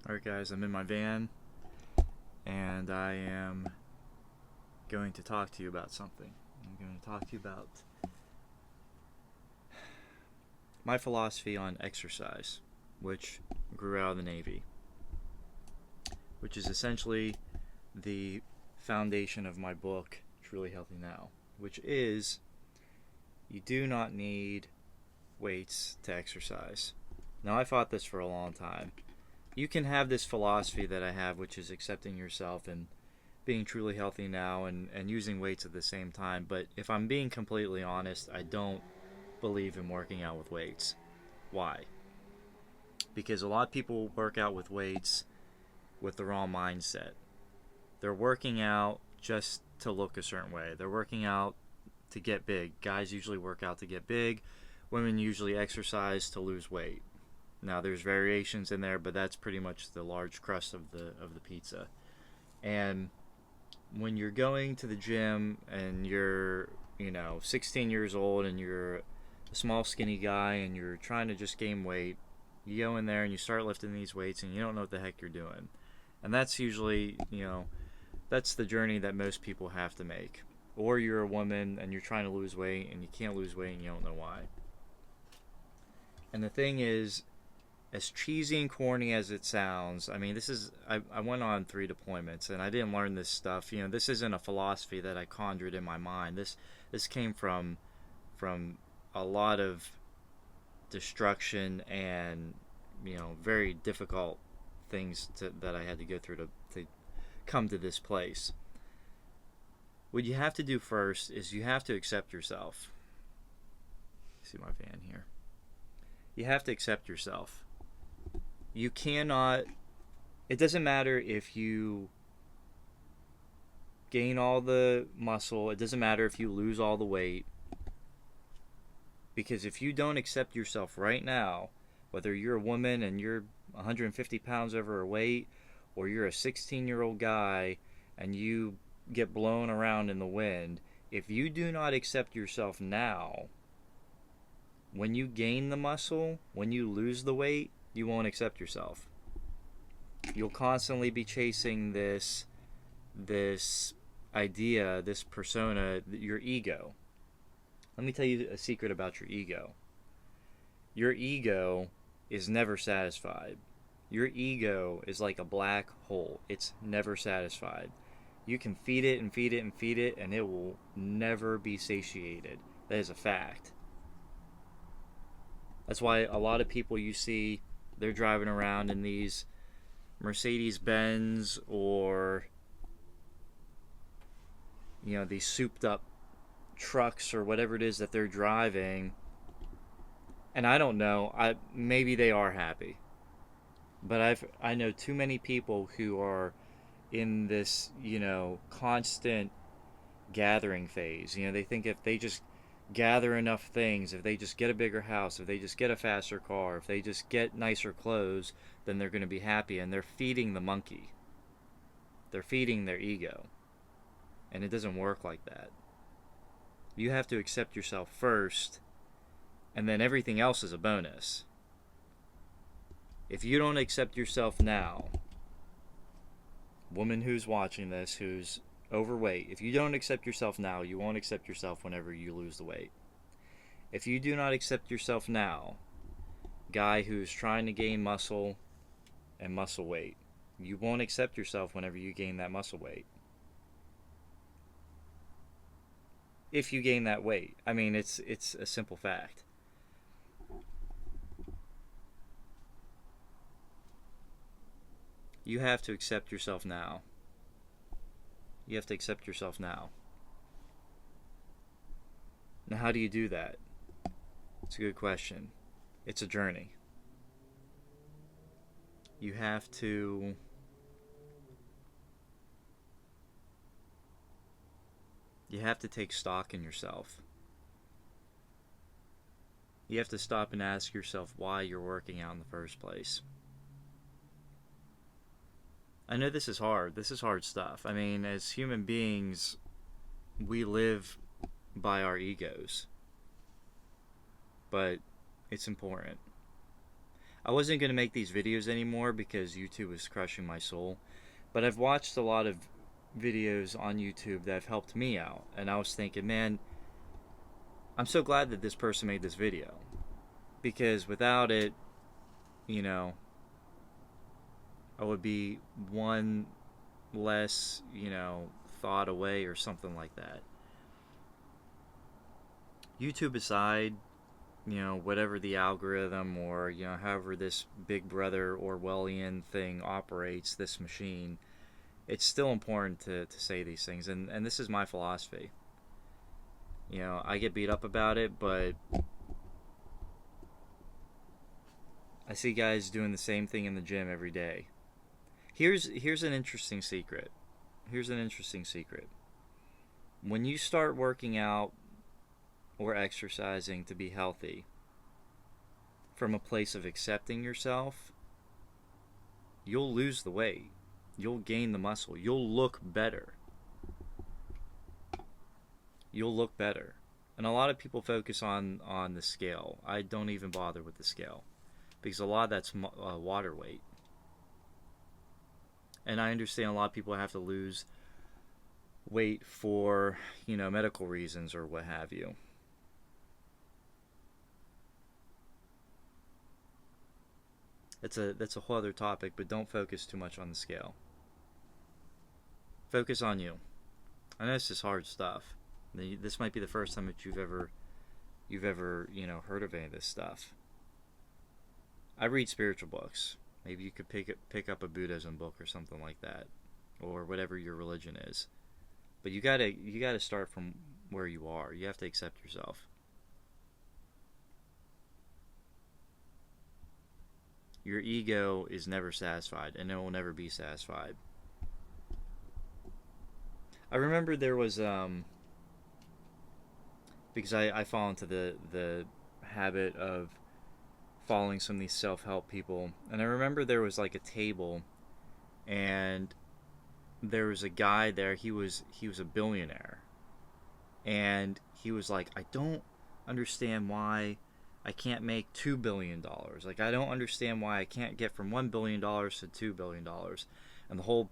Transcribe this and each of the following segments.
Alright guys, I'm in my van and I am going to talk to you about something. I'm going to talk to you about my philosophy on exercise, which grew out of the Navy, which is essentially the foundation of my book, Truly Healthy Now, which is you do not need weights to exercise. Now, I fought this for a long time. You can have this philosophy that I have, which is accepting yourself and being truly healthy now and using weights at the same time. But if I'm being completely honest, I don't believe in working out with weights. Why? Because a lot of people work out with weights with the wrong mindset. They're working out just to look a certain way. They're working out to get big. Guys usually work out to get big. Women usually exercise to lose weight. Now there's variations in there, but that's pretty much the large crust of the pizza. And when you're going to the gym and you're 16 years old and you're a small skinny guy and you're trying to just gain weight, you go in there and you start lifting these weights and you don't know what the heck you're doing. And that's usually, that's the journey that most people have to make. Or you're a woman and you're trying to lose weight and you can't lose weight and you don't know why. And the thing is, as cheesy and corny as it sounds, I mean, I went on 3 deployments and I didn't learn this stuff. This isn't a philosophy that I conjured in my mind. This came from a lot of destruction and, very difficult things that I had to go through to come to this place. What you have to do first is you have to accept yourself. See my van here. You have to accept yourself. You cannot, it doesn't matter if you gain all the muscle, it doesn't matter if you lose all the weight, because if you don't accept yourself right now, whether you're a woman and you're 150 pounds overweight, or you're a 16-year-old guy and you get blown around in the wind, if you do not accept yourself now, when you gain the muscle, when you lose the weight, you won't accept yourself. You'll constantly be chasing this idea, this persona, your ego. Let me tell you a secret about your ego. Your ego is never satisfied. Your ego is like a black hole. It's never satisfied. You can feed it and feed it and feed it, and it will never be satiated. That is a fact. That's why a lot of people you see, they're driving around in these Mercedes-Benz or these souped up trucks or whatever it is that they're driving. And I don't know, maybe they are happy. But I know too many people who are in this, constant gathering phase. They think if they just gather enough things, if they just get a bigger house, if they just get a faster car, if they just get nicer clothes, then they're going to be happy. And they're feeding the monkey. They're feeding their ego. And it doesn't work like that. You have to accept yourself first, and then everything else is a bonus. If you don't accept yourself now, woman who's watching this, who's overweight, if you don't accept yourself now, you won't accept yourself whenever you lose the weight. If you do not accept yourself now, guy who's trying to gain muscle and muscle weight, you won't accept yourself whenever you gain that muscle weight. If you gain that weight. I mean, it's a simple fact. You have to accept yourself now. You have to accept yourself now. Now, how do you do that? It's a good question. It's a journey. You have to take stock in yourself. You have to stop and ask yourself why you're working out in the first place. I know this is hard. This is hard stuff. I mean, as human beings, we live by our egos. But it's important. I wasn't going to make these videos anymore because YouTube was crushing my soul. But I've watched a lot of videos on YouTube that have helped me out. And I was thinking, man, I'm so glad that this person made this video. Because without it, you know, I would be one less, thought away or something like that. YouTube aside, whatever the algorithm or, however this Big Brother Orwellian thing operates, this machine, it's still important to say these things. And this is my philosophy. I get beat up about it, but I see guys doing the same thing in the gym every day. Here's an interesting secret. When you start working out or exercising to be healthy from a place of accepting yourself, you'll lose the weight. You'll gain the muscle. You'll look better. And a lot of people focus on the scale. I don't even bother with the scale because a lot of that's water weight. And I understand a lot of people have to lose weight for, medical reasons or what have you. That's a whole other topic, but don't focus too much on the scale. Focus on you. I know this is hard stuff. This might be the first time that you've ever heard of any of this stuff. I read spiritual books. Maybe you could pick up a Buddhism book or something like that, or whatever your religion is. But you gotta start from where you are. You have to accept yourself. Your ego is never satisfied, and it will never be satisfied. I remember there was because I fall into the habit of following some of these self-help people, and I remember there was like a table, and there was a guy there. He was a billionaire, and he was like, I don't understand why I can't make $2 billion. Like, I don't understand why I can't get from $1 billion to $2 billion. And the whole,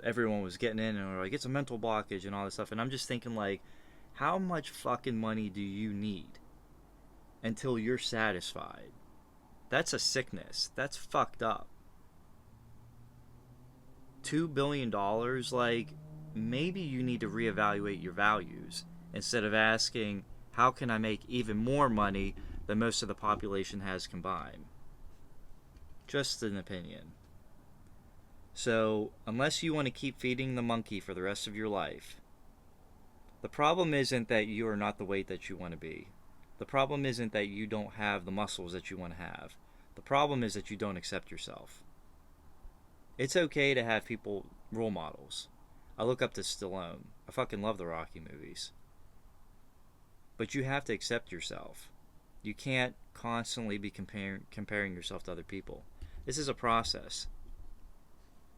everyone was getting in and were like, it's a mental blockage and all this stuff. And I'm just thinking, like, how much fucking money do you need until you're satisfied? That's a sickness. That's fucked up. $2 billion, like, maybe you need to reevaluate your values instead of asking, how can I make even more money than most of the population has combined? Just an opinion. So, unless you want to keep feeding the monkey for the rest of your life, the problem isn't that you are not the weight that you want to be. The problem isn't that you don't have the muscles that you want to have. The problem is that you don't accept yourself. It's okay to have people, role models. I look up to Stallone. I fucking love the Rocky movies. But you have to accept yourself. You can't constantly be comparing yourself to other people. This is a process.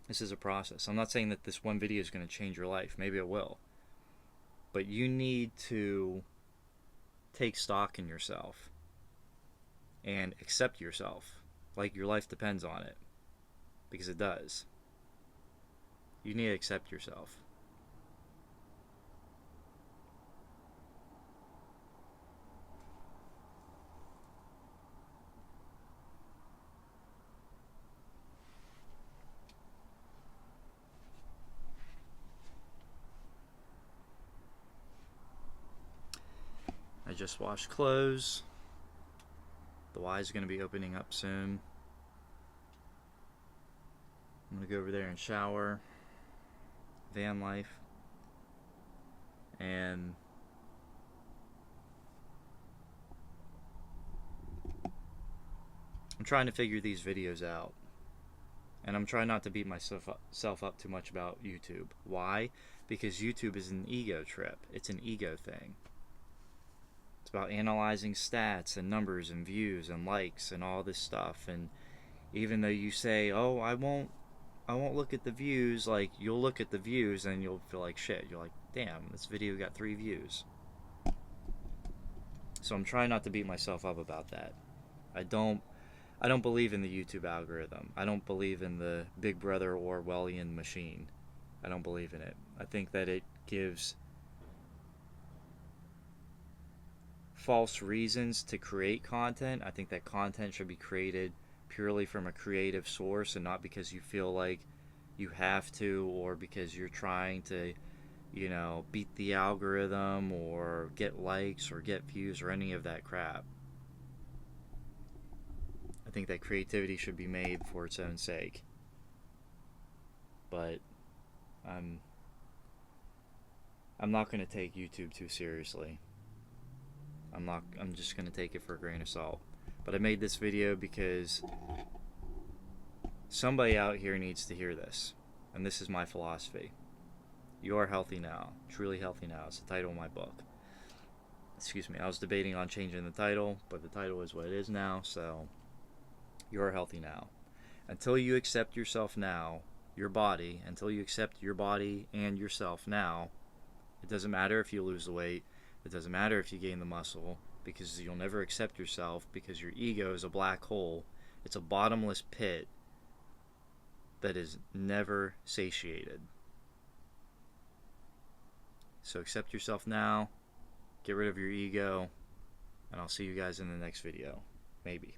I'm not saying that this one video is going to change your life. Maybe it will. But you need to take stock in yourself and accept yourself like your life depends on it. Because it does. You need to accept yourself. I just washed clothes. The Y is going to be opening up soon. I'm going to go over there and shower. Van life. And I'm trying to figure these videos out. And I'm trying not to beat myself up too much about YouTube. Why? Because YouTube is an ego trip. It's an ego thing. It's about analyzing stats and numbers and views and likes and all this stuff. And even though you say, oh, I won't look at the views, like, you'll look at the views and you'll feel like shit. You're like, damn, this video got 3 views. So I'm trying not to beat myself up about that. I don't I don't believe in the YouTube algorithm. I don't believe in the Big Brother Orwellian machine. I don't believe in it. I think that it gives false reasons to create content. I think that content should be created purely from a creative source and not because you feel like you have to, or because you're trying to, beat the algorithm or get likes or get views or any of that crap. I think that creativity should be made for its own sake. But I'm not going to take YouTube too seriously. I'm just going to take it for a grain of salt. But I made this video because somebody out here needs to hear this. And this is my philosophy. You are healthy now. Truly healthy now. It's the title of my book. Excuse me. I was debating on changing the title, but the title is what it is now, so you are healthy now. Until you accept yourself now, your body, until you accept your body and yourself now, it doesn't matter if you lose the weight. It doesn't matter if you gain the muscle, because you'll never accept yourself, because your ego is a black hole. It's a bottomless pit that is never satiated. So accept yourself now, get rid of your ego, and I'll see you guys in the next video. Maybe.